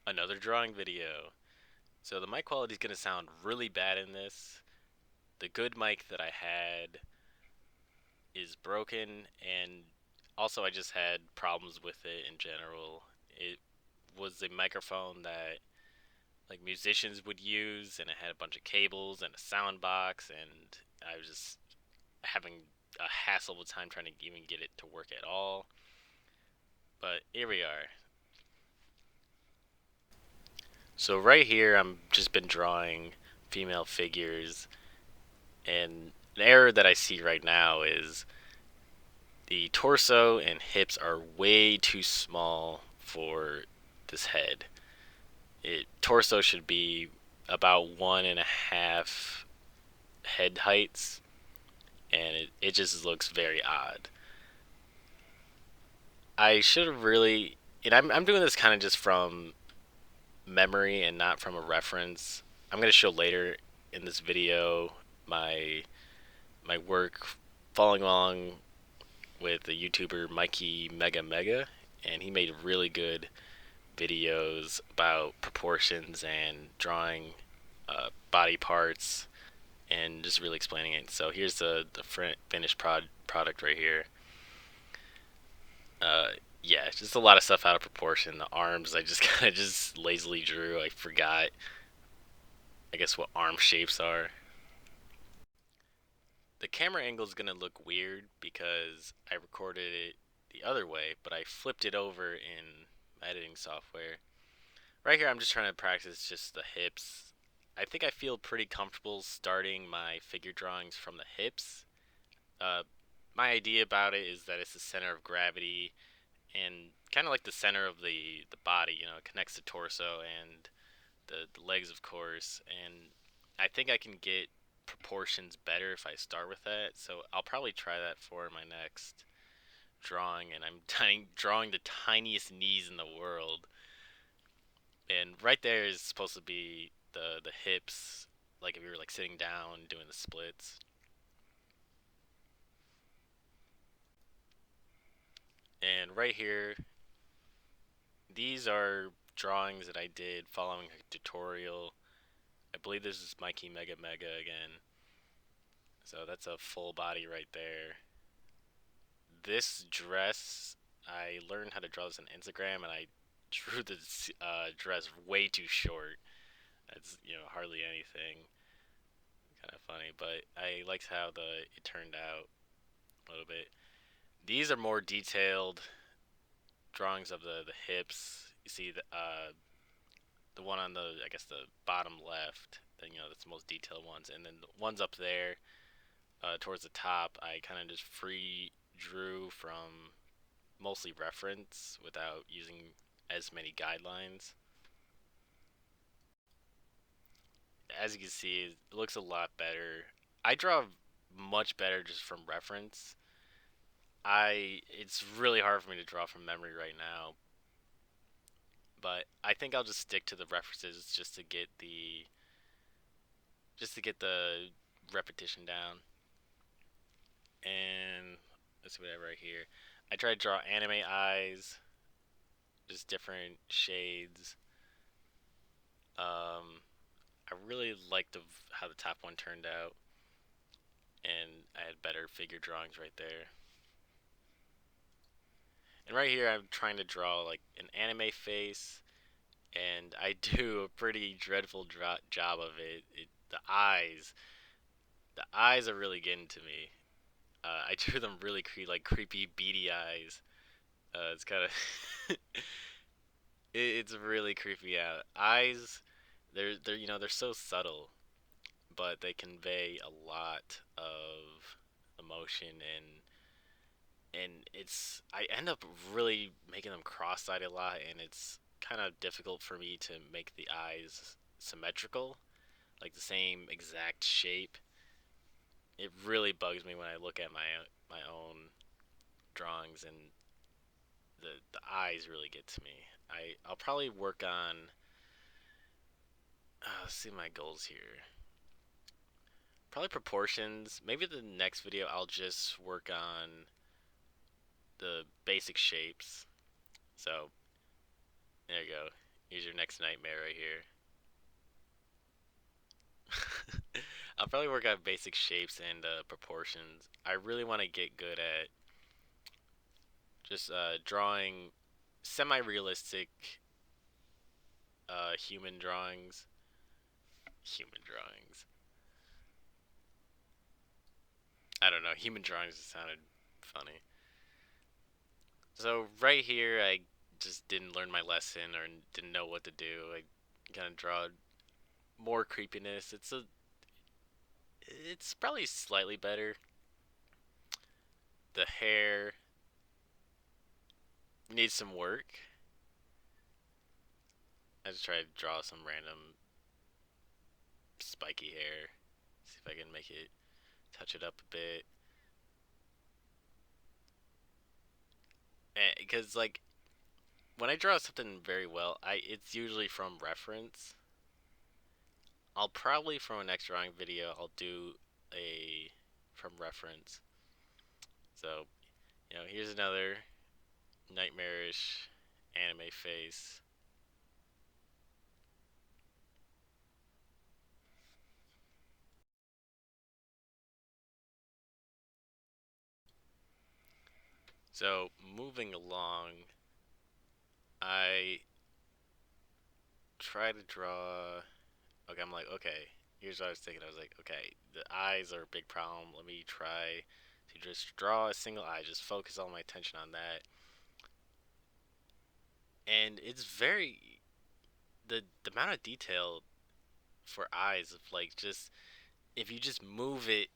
Another drawing video. So the mic quality is going to sound really bad in this. The good mic that I had is broken, and also I just had problems with it in general. It was a microphone that like musicians would use, and it had a bunch of cables and a sound box, and I was just having a hassle of a time trying to even get it to work at all. But here we are. So right here, I'm just been drawing female figures, and an error that I see right now is the torso and hips are way too small for this head. Torso should be about 1.5 head heights, and it just looks very odd. I should have really, and I'm doing this kind of just from memory and not from a reference. I'm gonna show later in this video my work following along with the YouTuber Mikey Mega Mega, and he made really good videos about proportions and drawing body parts and just really explaining it. So here's the finished product right here. Uh, yeah, just a lot of stuff out of proportion. The arms I just kind of just lazily drew. I forgot, I guess, what arm shapes are. The camera angle is gonna look weird because I recorded it the other way, but I flipped it over in editing software. Right here, I'm just trying to practice just the hips. I think I feel pretty comfortable starting my figure drawings from the hips. Uh, my idea about it is that it's the center of gravity and kind of like the center of the body. It connects the torso and the legs, of course. And I think I can get proportions better if I start with that. So I'll probably try that for my next drawing. And I'm drawing the tiniest knees in the world. And right there is supposed to be the hips, like if you were like sitting down doing the splits. And right here, these are drawings that I did following a tutorial. I believe this is Mikey Mega Mega again. So that's a full body right there. This dress, I learned how to draw this on Instagram, and I drew this dress way too short. That's hardly anything. Kind of funny, but I liked how it turned out a little bit. These are more detailed drawings of the hips. You see the one on the, I guess, the bottom left. Then that's the most detailed ones, and then the ones up there towards the top, I kind of just free drew from mostly reference without using as many guidelines. As you can see, it looks a lot better. I draw much better just from reference. It's really hard for me to draw from memory right now, but I think I'll just stick to the references just to get the repetition down. And let's see what I have right here. I try to draw anime eyes, just different shades. I really liked how the top one turned out, and I had better figure drawings right there. And right here, I'm trying to draw like an anime face, and I do a pretty dreadful job of it. The eyes are really getting to me. I drew them really like creepy, beady eyes. It's kind of it's really creepy out. Eyes, they're so subtle, but they convey a lot of emotion, and I end up really making them cross-eyed a lot, and it's kind of difficult for me to make the eyes symmetrical, like the same exact shape. It really bugs me when I look at my own drawings, and the eyes really get to me. I'll probably work on let's see my goals here. Probably proportions. Maybe the next video I'll just work on the basic shapes. So there you go. Here's your next nightmare right here. I'll probably work out basic shapes and proportions. I really want to get good at just drawing semi-realistic human drawings. Human drawings. I don't know. Human drawings just sounded funny. So right here, I just didn't learn my lesson or didn't know what to do. I kind of draw more creepiness. It's probably slightly better. The hair needs some work. I just tried to draw some random spiky hair. See if I can make it touch it up a bit. Because like when I draw something very well, I it's usually from reference. I'll probably from a next drawing video I'll do a from reference. So here's another nightmarish anime face. So moving along, I try to draw. Okay, I'm like, okay. Here's what I was thinking. I was like, okay, the eyes are a big problem. Let me try to just draw a single eye. Just focus all my attention on that. And it's very the amount of detail for eyes of like just if you just move it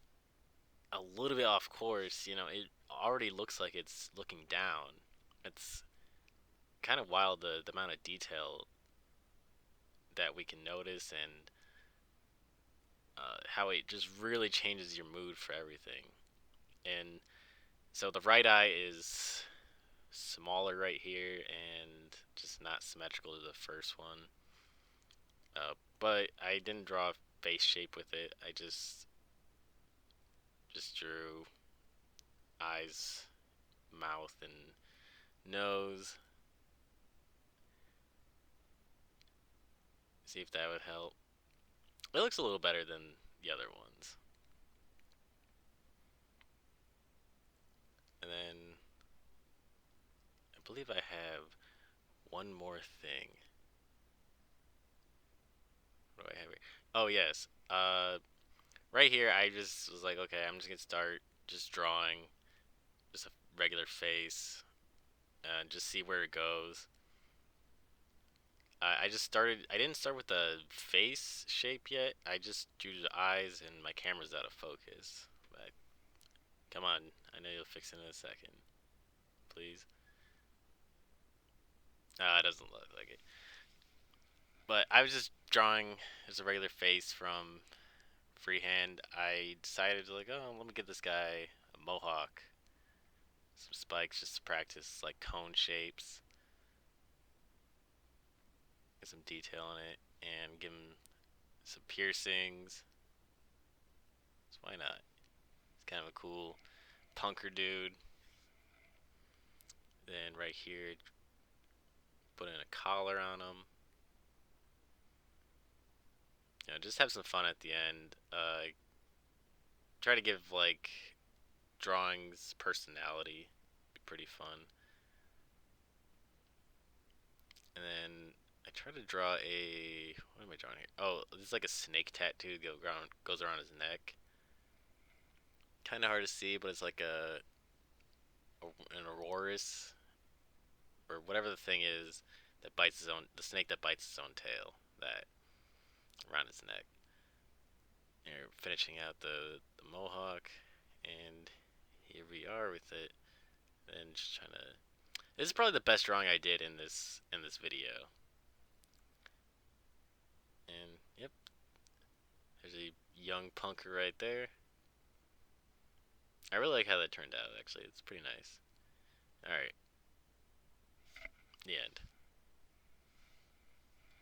a little bit off course, it already looks like it's looking down. It's kind of wild the amount of detail that we can notice and how it just really changes your mood for everything. And so the right eye is smaller right here and just not symmetrical to the first one. But I didn't draw a face shape with it. I just drew eyes, mouth, and nose. See if that would help. It looks a little better than the other ones. And then I believe I have one more thing. What do I have here? Oh yes. Right here I just was like, okay, I'm just gonna start just drawing just a regular face and just see where it goes. I just started. I didn't start with the face shape yet. I just drew the eyes, and my camera's out of focus. But come on, I know you'll fix it in a second, please. It doesn't look like it. But I was just drawing as a regular face from freehand. I decided to like, oh, let me give this guy a mohawk, some spikes, just to practice like cone shapes, get some detail in it, and give him some piercings. So why not? It's kind of a cool punker dude. Then right here, put in a collar on him. Just have some fun at the end. Try to give like drawings personality. Be pretty fun. And then I try to draw a what am I drawing here? Oh, this is like a snake tattoo goes around his neck. Kind of hard to see, but it's like an aurorus or whatever the thing is that bites the snake that bites its own tail that around his neck. You're finishing out the mohawk, and here we are with it. And just trying to. This is probably the best drawing I did in this video. And yep, there's a young punker right there. I really like how that turned out. Actually, it's pretty nice. All right, the end.